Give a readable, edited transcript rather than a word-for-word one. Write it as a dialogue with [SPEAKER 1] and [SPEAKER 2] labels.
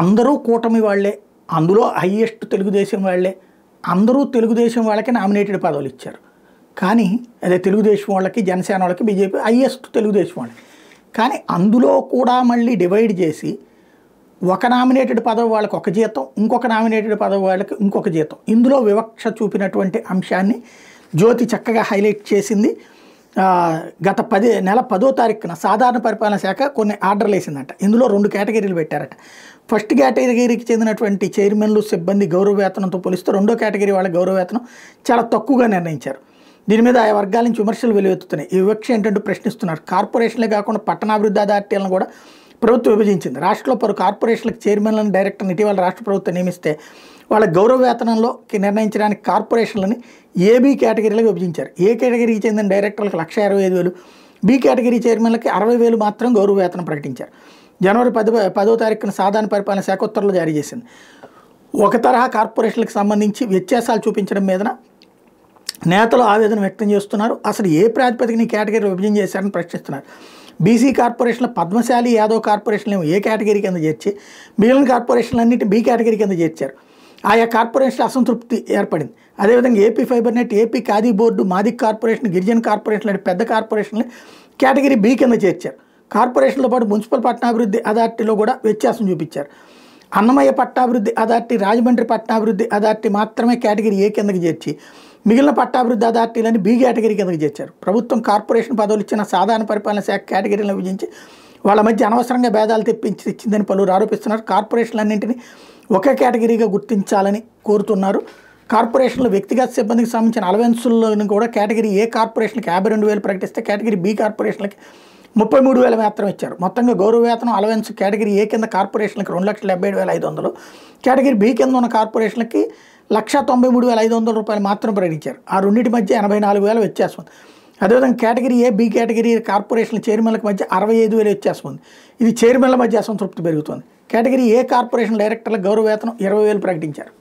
[SPEAKER 1] అందరూ కూటమి వాళ్ళే, అందులో హైయెస్ట్ తెలుగుదేశం వాళ్ళే, అందరూ తెలుగుదేశం వాళ్ళకి నామినేటెడ్ పదవులు ఇచ్చారు. కానీ అదే తెలుగుదేశం వాళ్ళకి, జనసేన వాళ్ళకి, బీజేపీ హైయెస్ట్ తెలుగుదేశం వాళ్ళకి. కానీ అందులో కూడా మళ్ళీ డివైడ్ చేసి ఒక నామినేటెడ్ పదవి వాళ్ళకి ఒక జీతం, ఇంకొక నామినేటెడ్ పదవి వాళ్ళకి ఇంకొక జీతం, ఇందులో వివక్ష చూపినటువంటి అంశాన్ని జ్యోతి చక్కగా హైలైట్ చేసింది. గత నెల 10వ తారీఖున సాధారణ పరిపాలన శాఖ కొన్ని ఆర్డర్లు వేసిందంట. ఇందులో 2 కేటగిరీలు పెట్టారట. ఫస్ట్ కేటగిరీకి చెందినటువంటి చైర్మన్లు, సిబ్బంది గౌరవ వేతనంతో పోలిస్తే రెండో కేటగిరీ వాళ్ళ గౌరవ వేతనం చాలా తక్కువగా నిర్ణయించారు. దీని మీద ఆయా వర్గాల నుంచి విమర్శలు వెలువెత్తుతున్నాయి. ఈ వివక్ష ఏంటంటూ ప్రశ్నిస్తున్నారు. కార్పొరేషన్లే కాకుండా పట్టణాభివృద్ధి అథారిటీలను కూడా ప్రభుత్వం విభజించింది. రాష్ట్రంలో పలు కార్పొరేషన్లకు చైర్మన్లను, డైరెక్టర్ని ఇటీవల రాష్ట్ర ప్రభుత్వం నియమిస్తే వాళ్ళ గౌరవ వేతనంలోకి నిర్ణయించడానికి కార్పొరేషన్లని ఏబీ కేటగిరీలకు విభజించారు. ఏ కేటగిరీకి చెందిన డైరెక్టర్లకు 1,55,000, బి కేటగిరీ చైర్మన్లకి 60,000 మాత్రం గౌరవ వేతనం ప్రకటించారు. జనవరి 10వ తారీఖున సాధారణ పరిపాలన శాఖ ఉత్తర్వులు జారీ చేసింది. ఒక తరహా కార్పొరేషన్లకు సంబంధించి వ్యత్యాసాలు చూపించడం మీద నేతలు ఆవేదన వ్యక్తం చేస్తున్నారు. అసలు ఏ ప్రాతిపదికన ఈ కేటగిరీ విభజన చేశారని ప్రశ్నిస్తున్నారు. బీసీ కార్పొరేషన్ల పద్మశాలి, యాదవ్ కార్పొరేషన్లు ఏ కేటగిరీ కింద చేర్చి మిగిలిన కార్పొరేషన్లన్నింటి బి కేటగిరీ కింద చేర్చారు. ఆయా కార్పొరేషన్ల అసంతృప్తి ఏర్పడింది. అదేవిధంగా AP fibre net, AP Khadi board, మాదిక్ కార్పొరేషన్, గిరిజన కార్పొరేషన్ లాంటి పెద్ద కార్పొరేషన్లు కేటగిరీ బి కింద చేర్చారు. కార్పొరేషన్తో పాటు మున్సిపల్ పట్టణాభివృద్ధి అథారిటీలో కూడా వ్యత్యాసం చూపించారు. అన్నమయ్య పట్టాభివృద్ధి అథారిటీ, రాజమండ్రి పట్టణాభివృద్ధి అథారిటీ మాత్రమే కేటగిరీ ఏ కిందకి చేర్చి మిగిలిన పట్టాభివృద్ధి అథారిటీలని బి కేటగిరీ కిందకి చేర్చారు. ప్రభుత్వం కార్పొరేషన్ పదవులు ఇచ్చిన సాధారణ పరిపాలన శాఖ కేటగిరీలను విభజించి వాళ్ళ మధ్య అనవసరంగా భేదాలు తెచ్చిందని పలువురు ఆరోపిస్తున్నారు. కార్పొరేషన్లన్నింటినీ ఒకే కేటగిరీగా గుర్తించాలని కోరుతున్నారు. కార్పొరేషన్లో వ్యక్తిగత సిబ్బందికి సంబంధించిన అలవెన్సులను కూడా కేటగిరీ ఏ కార్పొరేషన్కి 52,000 ప్రకటిస్తే కేటగిరీ బి కార్పొరేషన్లకి 33,000 మాత్రం ఇచ్చారు. మొత్తంగా గౌరవ వేతనం అలవెన్స్ కేటగిరీ ఏ కింద కార్పొరేషన్లకి 2,77,500, కేటగిరీ బి కింద ఉన్న కార్పొరేషన్లకి 1,93,500 రూపాయలు మాత్రం ప్రకటించారు. ఆ రెండింటి మధ్య 84,000 వ్యత్యాసం ఉంది. అదేవిధంగా కేటగిరీ ఏ, బి కేటగిరీ కార్పొరేషన్ల చైర్మన్లకు మధ్య 65,000 వ్యత్యాసం ఉంది. ఇది చైర్మన్ల మధ్య అసంతృప్తి పెరుగుతుంది. కేటగిరీ ఏ కార్పొరేషన్ డైరెక్టర్లకు గౌరవ వేతనం 20,000 ప్రకటించారు.